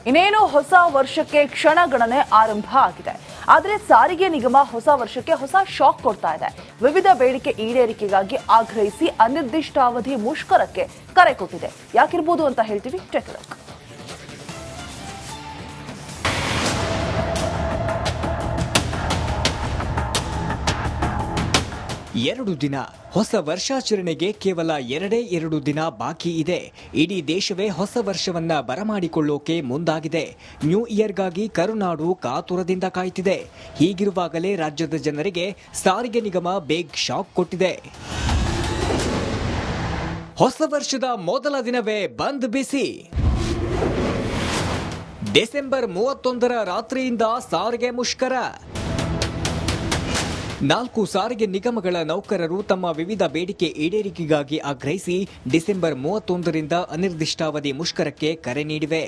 ಇನ್ನೇನು ಹೊಸ ವರ್ಷಕ್ಕೆ ಕ್ಷಣಗಣನೆ ಆರಂಭ ಆಗಿದೆ. ಆದರೆ ಸಾರಿಗೆ ನಿಗಮ ಹೊಸ ವರ್ಷಕ್ಕೆ ಹೊಸ ಶಾಕ್ ಕೊಡ್ತಾ ಇದೆ. ವಿವಿಧ ಬೇಡಿಕೆ ಈಡೇರಿಕೆಗಾಗಿ ಆಗ್ರಹಿಸಿ ಅನಿರ್ದಿಷ್ಟಾವಧಿ ಮುಷ್ಕರಕ್ಕೆ ಕರೆ ಕೊಟ್ಟಿದೆ. ಯಾಕಿರಬಹುದು ಅಂತ ಹೇಳ್ತೀವಿ. Take a look. 2 ದಿನ ಹೊಸ ವರ್ಷಾಚರಣೆಗೆ ಕೇವಲ 2 ದಿನ ಬಾಕಿ ಇದೆ. ಇಡೀ ದೇಶವೇ ಹೊಸ ವರ್ಷವನ್ನ ಬರಮಾಡಿಕೊಳ್ಳೋಕೆ ಮುಂದಾಗಿದೆ. ನ್ಯೂ ಇಯರ್ಗಾಗಿ ಕರುನಾಡು ಕಾತುರದಿಂದ ಕಾಯ್ತಿದೆ. ಹೀಗಿರುವಾಗಲೇ ರಾಜ್ಯದ ಜನರಿಗೆ ಸಾರಿಗೆ ನಿಗಮ ಬಿಗ್ ಶಾಕ್ ಕೊಟ್ಟಿದೆ. ಹೊಸ ವರ್ಷದ ಮೊದಲ ದಿನವೇ ಬಂದ್ ಬಿಸಿ. ಡಿಸೆಂಬರ್ 31ರ ರಾತ್ರಿಯಿಂದ ಸಾರಿಗೆ ಮುಷ್ಕರ. 4 ಸಾರಿಗೆ ನಿಗಮಗಳ ನೌಕರರು ತಮ್ಮ ವಿವಿಧ ಬೇಡಿಕೆ ಈಡೇರಿಕೆಗಾಗಿ ಆಗ್ರಹಿಸಿ ಡಿಸೆಂಬರ್ 31ರಿಂದ ಅನಿರ್ದಿಷ್ಟಾವಧಿ ಮುಷ್ಕರಕ್ಕೆ ಕರೆ ನೀಡಿವೆ.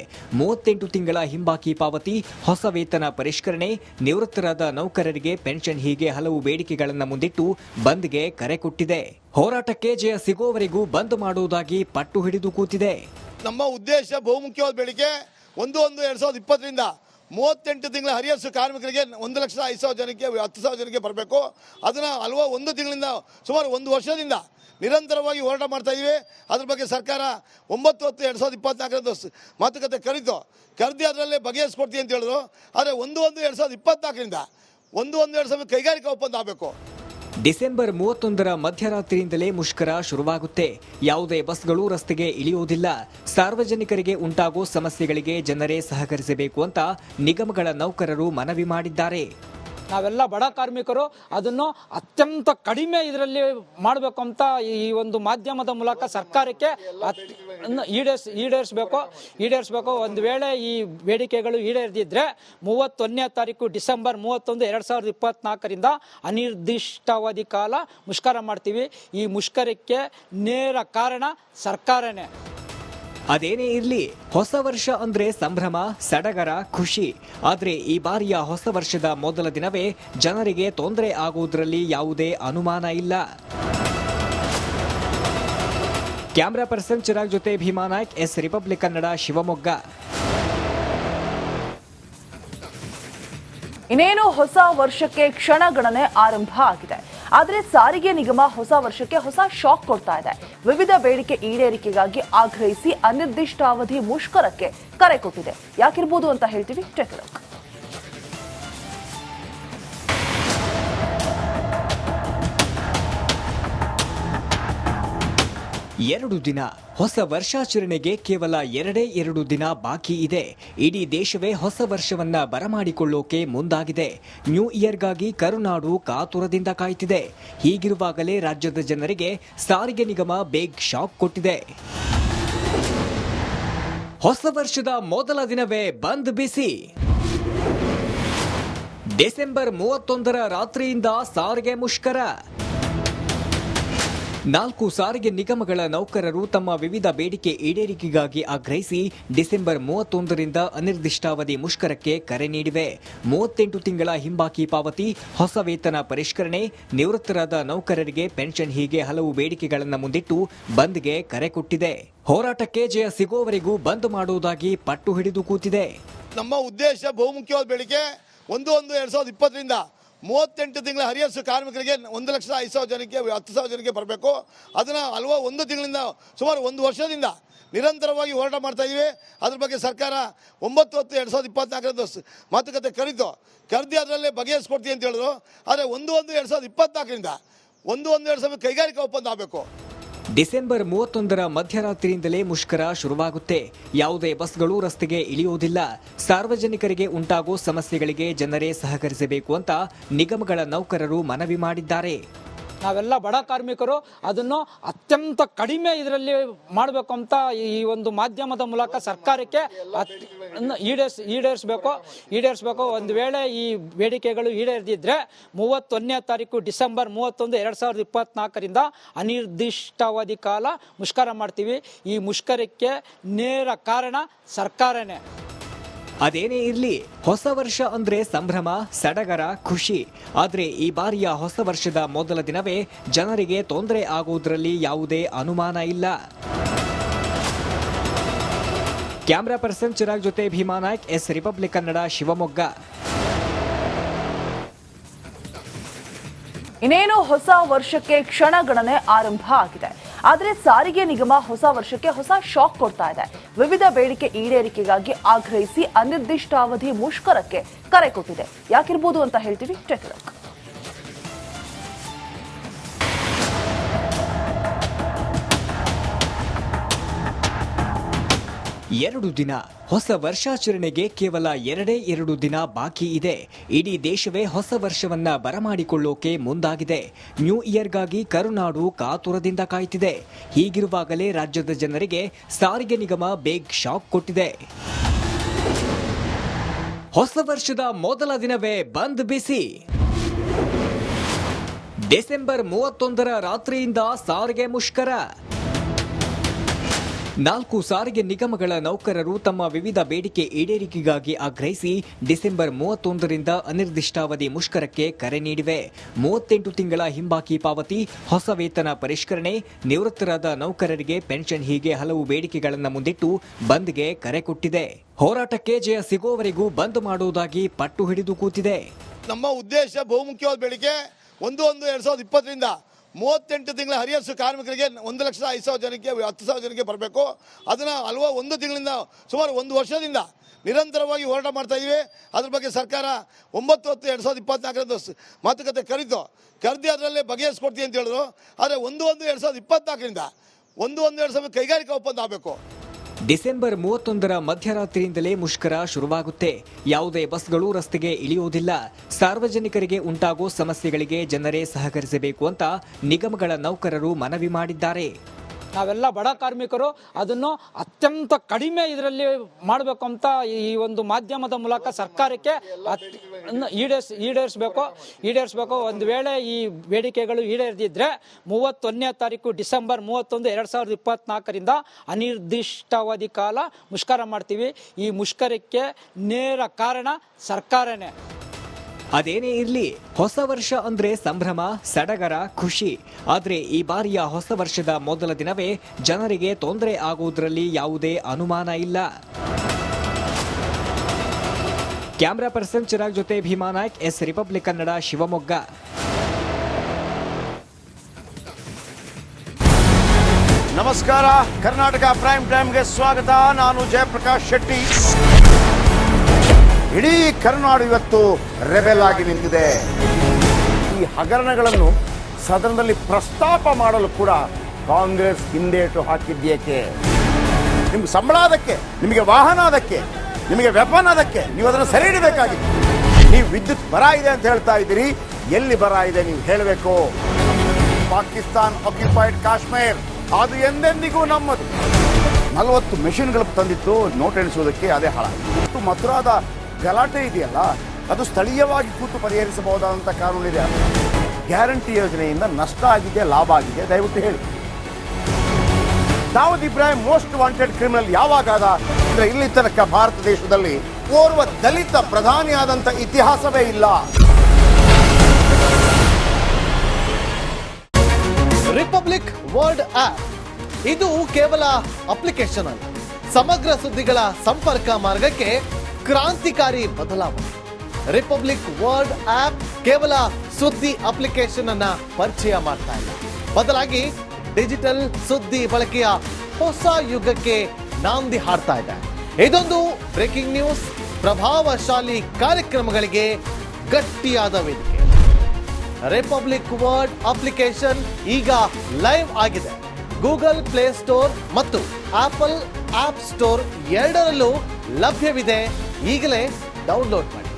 38 ತಿಂಗಳ ಹಿಂಬಾಕಿ ಪಾವತಿ, ಹೊಸ ವೇತನ ಪರಿಷ್ಕರಣೆ, ನಿವೃತ್ತರಾದ ನೌಕರರಿಗೆ ಪೆನ್ಷನ್ ಹೀಗೆ ಹಲವು ಬೇಡಿಕೆಗಳನ್ನು ಮುಂದಿಟ್ಟು ಬಂದ್ಗೆ ಕರೆ ಕೊಟ್ಟಿದೆ. ಹೋರಾಟಕ್ಕೆ ಜಯ ಸಿಗುವವರೆಗೂ ಬಂದ್ ಮಾಡುವುದಾಗಿ ಪಟ್ಟು ಹಿಡಿದು ಕೂತಿದೆ. ನಮ್ಮ ಉದ್ದೇಶ ಬಹುಮುಖ್ಯವಾದ ಬೇಡಿಕೆ 1/1/2020ರಿಂದ 38 ತಿಂಗಳ ಹರಿಯರ್ಸ್ ಕಾರ್ಮಿಕರಿಗೆ 1,05,000 ಜನಕ್ಕೆ 10,000 ಜನಕ್ಕೆ ಬರಬೇಕು. ಅದನ್ನು ಒಂದು ತಿಂಗಳಿಂದ ಸುಮಾರು 1 ವರ್ಷದಿಂದ ನಿರಂತರವಾಗಿ ಹೋರಾಟ ಮಾಡ್ತಾ ಇದ್ದೀವಿ. ಅದ್ರ ಬಗ್ಗೆ ಸರ್ಕಾರ 9/10/2024 ಮಾತುಕತೆ ಕರೆದು ಅದರಲ್ಲೇ ಬಗೆಹರಿಸ್ಕೊಡ್ತೀವಿ ಅಂತ ಹೇಳಿದ್ರು. ಆದರೆ 1/1/2024ರಿಂದ 1/1/2020 ಕೈಗಾರಿಕಾ ಒಪ್ಪಂದ ಆಗಬೇಕು. ಡಿಸೆಂಬರ್ 31ರ ಮಧ್ಯರಾತ್ರಿಯಿಂದಲೇ ಮುಷ್ಕರ ಶುರುವಾಗುತ್ತೆ. ಯಾವುದೇ ಬಸ್ಗಳು ರಸ್ತೆಗೆ ಇಳಿಯುವುದಿಲ್ಲ. ಸಾರ್ವಜನಿಕರಿಗೆ ಉಂಟಾಗೋ ಸಮಸ್ಯೆಗಳಿಗೆ ಜನರೇ ಸಹಕರಿಸಬೇಕು ಅಂತ ನಿಗಮಗಳ ನೌಕರರು ಮನವಿ ಮಾಡಿದ್ದಾರೆ. ನಾವೆಲ್ಲ ಬಡ ಕಾರ್ಮಿಕರು ಅದನ್ನು ಅತ್ಯಂತ ಕಡಿಮೆ ಇದರಲ್ಲಿ ಮಾಡಬೇಕು ಅಂತ ಈ ಒಂದು ಮಾಧ್ಯಮದ ಮೂಲಕ ಸರ್ಕಾರಕ್ಕೆ ಈಡೇರಿಸಬೇಕು. ಒಂದು ವೇಳೆ ಈ ಬೇಡಿಕೆಗಳು ಈಡೇರದಿದ್ದರೆ 31ನೇ ತಾರೀಕು ಡಿಸೆಂಬರ್ 31, 2024ರಿಂದ ಅನಿರ್ದಿಷ್ಟಾವಧಿ ಕಾಲ ಮುಷ್ಕರ ಮಾಡ್ತೀವಿ. ಈ ಮುಷ್ಕರಕ್ಕೆ ನೇರ ಕಾರಣ ಸರ್ಕಾರನೇ. ಅದೇನೇ ಇರಲಿ, ಹೊಸ ವರ್ಷ ಅಂದ್ರೆ ಸಂಭ್ರಮ, ಸಡಗರ, ಖುಷಿ. ಆದ್ರೆ ಈ ಬಾರಿಯ ಹೊಸ ವರ್ಷದ ಮೊದಲ ದಿನವೇ ಜನರಿಗೆ ತೊಂದರೆ ಆಗುವುದರಲ್ಲಿ ಯಾವುದೇ ಅನುಮಾನ ಇಲ್ಲ. ಕ್ಯಾಮರಾ ಪರ್ಸನ್ ಚಿರಾಗ್ ಜೊತೆ ಭೀಮಾ ನಾಯ್ಕ್, ಎಸ್ ರಿಪಬ್ಲಿಕ್ ಕನ್ನಡ, ಶಿವಮೊಗ್ಗ. ಇನ್ನೇನು ಹೊಸ ವರ್ಷಕ್ಕೆ ಕ್ಷಣಗಣನೆ ಆರಂಭ ಆಗಿದೆ. ಆದರೆ ಸಾರಿಗೆ ನಿಗಮ ಹೊಸ ವರ್ಷಕ್ಕೆ ಹೊಸ ಶಾಕ್ ಕೊಡ್ತಾ ಇದೆ. ವಿವಿಧ ಬೇಡಿಕೆ ಈಡೇರಿಕೆಗಾಗಿ ಆಗ್ರಹಿಸಿ ಅನಿರ್ದಿಷ್ಟಾವಧಿ ಮುಷ್ಕರಕ್ಕೆ ಕರೆ ಕೊಟ್ಟಿದೆ. ಯಾಕಿರಬಹುದು ಅಂತ ಹೇಳ್ತೀವಿ. Take a look. ಎರಡು ದಿನ ಹೊಸ ವರ್ಷಾಚರಣೆಗೆ ಕೇವಲ 2 ದಿನ ಬಾಕಿ ಇದೆ. ಇಡೀ ದೇಶವೇ ಹೊಸ ವರ್ಷವನ್ನ ಬರಮಾಡಿಕೊಳ್ಳೋಕೆ ಮುಂದಾಗಿದೆ. ನ್ಯೂ ಇಯರ್ಗಾಗಿ ಕರುನಾಡು ಕಾತುರದಿಂದ ಕಾಯ್ತಿದೆ. ಹೀಗಿರುವಾಗಲೇ ರಾಜ್ಯದ ಜನರಿಗೆ ಸಾರಿಗೆ ನಿಗಮ ಬಿಗ್ ಶಾಕ್ ಕೊಟ್ಟಿದೆ. ಹೊಸ ವರ್ಷದ ಮೊದಲ ದಿನವೇ ಬಂದ್ ಬಿಸಿ. ಡಿಸೆಂಬರ್ 31ರ ರಾತ್ರಿಯಿಂದ ಸಾರಿಗೆ ಮುಷ್ಕರ. 4 ಸಾರಿಗೆ ನಿಗಮಗಳ ನೌಕರರು ತಮ್ಮ ವಿವಿಧ ಬೇಡಿಕೆ ಈಡೇರಿಕೆಗಾಗಿ ಆಗ್ರಹಿಸಿ ಡಿಸೆಂಬರ್ 31ರಿಂದ ಅನಿರ್ದಿಷ್ಟಾವಧಿ ಮುಷ್ಕರಕ್ಕೆ ಕರೆ ನೀಡಿವೆ. 38 ತಿಂಗಳ ಹಿಂಬಾಕಿ ಪಾವತಿ, ಹೊಸ ವೇತನ ಪರಿಷ್ಕರಣೆ, ನಿವೃತ್ತರಾದ ನೌಕರರಿಗೆ ಪೆನ್ಷನ್ ಹೀಗೆ ಹಲವು ಬೇಡಿಕೆಗಳನ್ನು ಮುಂದಿಟ್ಟು ಬಂದ್ಗೆ ಕರೆ ಕೊಟ್ಟಿದೆ. ಹೋರಾಟಕ್ಕೆ ಜಯ ಸಿಗುವವರೆಗೂ ಬಂದ್ ಮಾಡುವುದಾಗಿ ಪಟ್ಟು ಹಿಡಿದು ಕೂತಿದೆ. ನಮ್ಮ ಉದ್ದೇಶ ಬಹುಮುಖ್ಯವಾದ ಬೇಡಿಕೆ 1/1/2020ರಿಂದ 38 ತಿಂಗಳ ಹರಿಯರ್ಸ್ ಕಾರ್ಮಿಕರಿಗೆ 1,05,000 ಜನಕ್ಕೆ 10,000 ಜನಕ್ಕೆ ಬರಬೇಕು. ಅದನ್ನು ಒಂದು ತಿಂಗಳಿಂದ ಸುಮಾರು 1 ವರ್ಷದಿಂದ ನಿರಂತರವಾಗಿ ಹೋರಾಟ ಮಾಡ್ತಾ ಇದ್ದೀವಿ. ಅದ್ರ ಬಗ್ಗೆ ಸರ್ಕಾರ 9/10/2024 ಮಾತುಕತೆ ಕರೆದು ಅದರಲ್ಲೇ ಬಗೆಹರಿಸ್ಕೊಡ್ತೀವಿ ಅಂತ ಹೇಳಿದ್ರು. ಆದರೆ 1/1/2024ರಿಂದ 1/1/2020 ಕೈಗಾರಿಕಾ ಒಪ್ಪಂದ ಆಗಬೇಕು. ಡಿಸೆಂಬರ್ 31ರ ಮಧ್ಯರಾತ್ರಿಯಿಂದಲೇ ಮುಷ್ಕರ ಶುರುವಾಗುತ್ತೆ. ಯಾವುದೇ ಬಸ್ಗಳು ರಸ್ತೆಗೆ ಇಳಿಯುವುದಿಲ್ಲ. ಸಾರ್ವಜನಿಕರಿಗೆ ಉಂಟಾಗೋ ಸಮಸ್ಯೆಗಳಿಗೆ ಜನರೇ ಸಹಕರಿಸಬೇಕು ಅಂತ ನಿಗಮಗಳ ನೌಕರರು ಮನವಿ ಮಾಡಿದ್ದಾರೆ. ನಾವೆಲ್ಲ ಬಡ ಕಾರ್ಮಿಕರು ಅದನ್ನು ಅತ್ಯಂತ ಕಡಿಮೆ ಇದರಲ್ಲಿ ಮಾಡಬೇಕು ಅಂತ ಈ ಒಂದು ಮಾಧ್ಯಮದ ಮೂಲಕ ಸರ್ಕಾರಕ್ಕೆ ಈಡೇರಿಸಬೇಕು. ಒಂದು ವೇಳೆ ಈ ಬೇಡಿಕೆಗಳು ಈಡೇರದಿದ್ದರೆ 31ನೇ ತಾರೀಕು ಡಿಸೆಂಬರ್ 31, 2024ರಿಂದ ಅನಿರ್ದಿಷ್ಟಾವಧಿ ಕಾಲ ಮುಷ್ಕರ ಮಾಡ್ತೀವಿ. ಈ ಮುಷ್ಕರಕ್ಕೆ ನೇರ ಕಾರಣ ಸರ್ಕಾರನೇ. ಅದೇನೇ ಇರಲಿ, ಹೊಸ ವರ್ಷ ಅಂದ್ರೆ ಸಂಭ್ರಮ, ಸಡಗರ, ಖುಷಿ. ಆದ್ರೆ ಈ ಬಾರಿಯ ಹೊಸ ವರ್ಷದ ಮೊದಲ ದಿನವೇ ಜನರಿಗೆ ತೊಂದರೆ ಆಗುವುದರಲ್ಲಿ ಯಾವುದೇ ಅನುಮಾನ ಇಲ್ಲ. ಕ್ಯಾಮರಾ ಪರ್ಸನ್ ಚಿರಾಗ್ ಜೊತೆ ಭೀಮಾ ನಾಯ್ಕ್, ಎಸ್ ರಿಪಬ್ಲಿಕ್ ಕನ್ನಡ, ಶಿವಮೊಗ್ಗ. ಇನ್ನೇನು ಹೊಸ ವರ್ಷಕ್ಕೆ ಕ್ಷಣಗಣನೆ ಆರಂಭ ಆಗಿದೆ. ಆದರೆ ಸಾರಿಗೆ ನಿಗಮ ಹೊಸ ವರ್ಷಕ್ಕೆ ಹೊಸ ಶಾಕ್ ಕೊಡ್ತಾ ಇದೆ. ವಿವಿಧ ಬೇಡಿಕೆ ಈಡೇರಿಕೆಗಾಗಿ ಆಗ್ರಹಿಸಿ ಅನಿರ್ದಿಷ್ಟಾವಧಿ ಮುಷ್ಕರಕ್ಕೆ ಕರೆ ಕೊಟ್ಟಿದೆ. ಯಾಕಿರ್ಬೋದು ಅಂತ ಹೇಳ್ತೀವಿ. Take a look. 2 ದಿನ ಹೊಸ ವರ್ಷಾಚರಣೆಗೆ ಕೇವಲ 2 ದಿನ ಬಾಕಿ ಇದೆ. ಇಡೀ ದೇಶವೇ ಹೊಸ ವರ್ಷವನ್ನ ಬರಮಾಡಿಕೊಳ್ಳೋಕೆ ಮುಂದಾಗಿದೆ. ನ್ಯೂ ಇಯರ್ಗಾಗಿ ಕರುನಾಡು ಕಾತುರದಿಂದ ಕಾಯ್ತಿದೆ. ಹೀಗಿರುವಾಗಲೇ ರಾಜ್ಯದ ಜನರಿಗೆ ಸಾರಿಗೆ ನಿಗಮ ಬಿಗ್ ಶಾಕ್ ಕೊಟ್ಟಿದೆ. ಹೊಸ ವರ್ಷದ ಮೊದಲ ದಿನವೇ ಬಂದ್ ಬಿಸಿ. ಡಿಸೆಂಬರ್ 31ರ ರಾತ್ರಿಯಿಂದ ಸಾರಿಗೆ ಮುಷ್ಕರ. 4 ಸಾರಿಗೆ ನಿಗಮಗಳ ನೌಕರರು ತಮ್ಮ ವಿವಿಧ ಬೇಡಿಕೆ ಈಡೇರಿಕೆಗಾಗಿ ಆಗ್ರಹಿಸಿ ಡಿಸೆಂಬರ್ 31ರಿಂದ ಅನಿರ್ದಿಷ್ಟಾವಧಿ ಮುಷ್ಕರಕ್ಕೆ ಕರೆ ನೀಡಿವೆ. 38 ತಿಂಗಳ ಹಿಂಬಾಕಿ ಪಾವತಿ, ಹೊಸ ವೇತನ ಪರಿಷ್ಕರಣೆ, ನಿವೃತ್ತರಾದ ನೌಕರರಿಗೆ ಪೆನ್ಷನ್ ಹೀಗೆ ಹಲವು ಬೇಡಿಕೆಗಳನ್ನು ಮುಂದಿಟ್ಟು ಬಂದ್ಗೆ ಕರೆ ಕೊಟ್ಟಿದೆ. ಹೋರಾಟಕ್ಕೆ ಜಯ ಸಿಗೋವರೆಗೂ ಬಂದ್ ಮಾಡುವುದಾಗಿ ಪಟ್ಟು ಹಿಡಿದು ಕೂತಿದೆ. ನಮ್ಮ ಉದ್ದೇಶ ಬಹುಮುಖ್ಯವಾದ ಬೇಡಿಕೆ 1/1/2020ರಿಂದ 38 ತಿಂಗಳ ಹರಿಯರ್ಸ್ ಕಾರ್ಮಿಕರಿಗೆ 1,05,000 ಜನಕ್ಕೆ 10,000 ಜನಕ್ಕೆ ಬರಬೇಕು. ಅದನ್ನು ಒಂದು ತಿಂಗಳಿಂದ ಸುಮಾರು 1 ವರ್ಷದಿಂದ ನಿರಂತರವಾಗಿ ಹೋರಾಟ ಮಾಡ್ತಾ ಇದ್ದೀವಿ. ಅದ್ರ ಬಗ್ಗೆ ಸರ್ಕಾರ 9/10/2024ರಂದು ಮಾತುಕತೆ ಕರೆದು ಅದರಲ್ಲೇ ಬಗೆಹರಿಸ್ಕೊಡ್ತೀವಿ ಅಂತ ಹೇಳಿದ್ರು. ಆದರೆ 1/1/2024ರಿಂದ 1/1/2020 ಕೈಗಾರಿಕಾ ಒಪ್ಪಂದ ಆಗಬೇಕು. ಡಿಸೆಂಬರ್ 31ರ ಮಧ್ಯರಾತ್ರಿಯಿಂದಲೇ ಮುಷ್ಕರ ಶುರುವಾಗುತ್ತೆ. ಯಾವುದೇ ಬಸ್ಗಳು ರಸ್ತೆಗೆ ಇಳಿಯುವುದಿಲ್ಲ. ಸಾರ್ವಜನಿಕರಿಗೆ ಉಂಟಾಗೋ ಸಮಸ್ಯೆಗಳಿಗೆ ಜನರೇ ಸಹಕರಿಸಬೇಕು ಅಂತ ನಿಗಮಗಳ ನೌಕರರು ಮನವಿ ಮಾಡಿದ್ದಾರೆ. ನಾವೆಲ್ಲ ಬಡ ಕಾರ್ಮಿಕರು, ಅದನ್ನು ಅತ್ಯಂತ ಕಡಿಮೆ ಇದರಲ್ಲಿ ಮಾಡಬೇಕು ಅಂತ ಈ ಒಂದು ಮಾಧ್ಯಮದ ಮೂಲಕ ಸರ್ಕಾರಕ್ಕೆ ಈಡೇರಿಸಬೇಕು. ಒಂದು ವೇಳೆ ಈ ಬೇಡಿಕೆಗಳು ಈಡೇರದಿದ್ದರೆ 31ನೇ ತಾರೀಕು ಡಿಸೆಂಬರ್ 31, 2024ರಿಂದ ಅನಿರ್ದಿಷ್ಟಾವಧಿ ಕಾಲ ಮುಷ್ಕರ ಮಾಡ್ತೀವಿ. ಈ ಮುಷ್ಕರಕ್ಕೆ ನೇರ ಕಾರಣ ಸರ್ಕಾರನೇ. ಅದೇನೇ ಇರಲಿ, ಹೊಸ ವರ್ಷ ಅಂದ್ರೆ ಸಂಭ್ರಮ, ಸಡಗರ, ಖುಷಿ. ಆದ್ರೆ ಈ ಬಾರಿಯ ಹೊಸ ವರ್ಷದ ಮೊದಲ ದಿನವೇ ಜನರಿಗೆ ತೊಂದರೆ ಆಗುವುದರಲ್ಲಿ ಯಾವುದೇ ಅನುಮಾನ ಇಲ್ಲ. ಕ್ಯಾಮರಾ ಪರ್ಸನ್ ಚಿರಾಗ್ ಜೊತೆ ಭೀಮಾ ನಾಯ್ಕ್, ಎಸ್ ರಿಪಬ್ಲಿಕ್ ಕನ್ನಡ, ಶಿವಮೊಗ್ಗ. ನಮಸ್ಕಾರ, ಕರ್ನಾಟಕ ಪ್ರೈಮ್ ಟೈಮ್ಗೆ ಸ್ವಾಗತ. ನಾನು ಜಯಪ್ರಕಾಶ್ ಶೆಟ್ಟಿ. ಇಡೀ ಕರುನಾಡು ಇವತ್ತು ರೆಬೆಲ್ ಆಗಿ ನಿಂತಿದೆ. ಈ ಹಗರಣಗಳನ್ನು ಸದನದಲ್ಲಿ ಪ್ರಸ್ತಾಪ ಮಾಡಲು ಕೂಡ ಕಾಂಗ್ರೆಸ್ ಹಿಂದೇಟು ಹಾಕಿದ್ದೇಕೆ? ನಿಮ್ಗೆ ಸಂಬಳ ಅದಕ್ಕೆ, ನಿಮಗೆ ವಾಹನ ಅದಕ್ಕೆ, ನಿಮಗೆ ವೆಪನ್ ಅದಕ್ಕೆ, ನೀವು ಅದನ್ನು ಸರಿ ಇಡಬೇಕಾಗಿತ್ತು. ನೀವು ವಿದ್ಯುತ್ ಬರ ಇದೆ ಅಂತ ಹೇಳ್ತಾ ಇದ್ದೀರಿ. ಎಲ್ಲಿ ಬರ ಇದೆ ನೀವು ಹೇಳಬೇಕು. ಪಾಕಿಸ್ತಾನ್ ಆಕ್ಯುಪೈಡ್ ಕಾಶ್ಮೀರ್ ಅದು ಎಂದೆಂದಿಗೂ ನಮ್ಮದು. 40 ಮೆಷಿನ್ಗಳು ತಂದಿತ್ತು ನೋಟ್ ಎಣಿಸುವುದಕ್ಕೆ, ಅದೇ ಹಾಳಾಗಿತ್ತು. ಮಥುರಾದ ಗಲಾಟೆ ಇದೆಯಲ್ಲ, ಅದು ಸ್ಥಳೀಯವಾಗಿ ಕೂತು ಪರಿಹರಿಸಬಹುದಾದಂಥ ಕಾನೂನಿದೆ. ಗ್ಯಾರಂಟಿ ಯೋಜನೆಯಿಂದ ನಷ್ಟ ಆಗಿದೆ, ಲಾಭ ಆಗಿದೆ, ದಯವಿಟ್ಟು ಹೇಳಿ. Dawood Ibrahim most wanted criminal ಯಾವಾಗಾದ ಅಂದ್ರೆ ಇಲ್ಲಿ ತನಕ ಭಾರತ ದೇಶದಲ್ಲಿ ಓರ್ವ ದಲಿತ ಪ್ರಧಾನಿಯಾದಂಥ ಇತಿಹಾಸವೇ ಇಲ್ಲ. ರಿಪಬ್ಲಿಕ್ ವರ್ಲ್ಡ್ ಆಪ್ ಇದು ಕೇವಲ ಅಪ್ಲಿಕೇಶನ್ ಅಲ್ಲ, ಸಮಗ್ರ ಸುದ್ದಿಗಳ ಸಂಪರ್ಕ ಮಾರ್ಗಕ್ಕೆ ಕ್ರಾಂತಿಕಾರಿ ಬದಲಾವಣೆ. ರಿಪಬ್ಲಿಕ್ ವರ್ಲ್ಡ್ ಆಪ್ ಕೇವಲ ಸುದ್ದಿ ಅಪ್ಲಿಕೇಶನ್ ಅನ್ನ ಪರಿಚಯ ಮಾಡ್ತಾ ಇಲ್ಲ, ಬದಲಾಗಿ ಡಿಜಿಟಲ್ ಸುದ್ದಿ ಬಳಕೆಯ ಹೊಸ ಯುಗಕ್ಕೆ ನಾಂದಿ ಹಾಡ್ತಾ ಇದೆ. ಇದೊಂದು ಬ್ರೇಕಿಂಗ್ ನ್ಯೂಸ್, ಪ್ರಭಾವಶಾಲಿ ಕಾರ್ಯಕ್ರಮಗಳಿಗೆ ಗಟ್ಟಿಯಾದ ವೇದಿಕೆ. ರಿಪಬ್ಲಿಕ್ ವರ್ಲ್ಡ್ ಅಪ್ಲಿಕೇಶನ್ ಈಗ ಲೈವ್ ಆಗಿದೆ. ಗೂಗಲ್ ಪ್ಲೇ ಸ್ಟೋರ್ ಮತ್ತು ಆಪಲ್ ಆಪ್ ಸ್ಟೋರ್ ಎರಡರಲ್ಲೂ ಲಭ್ಯವಿದೆ. ಈಗಲೇ ಡೌನ್ಲೋಡ್ ಮಾಡಿ.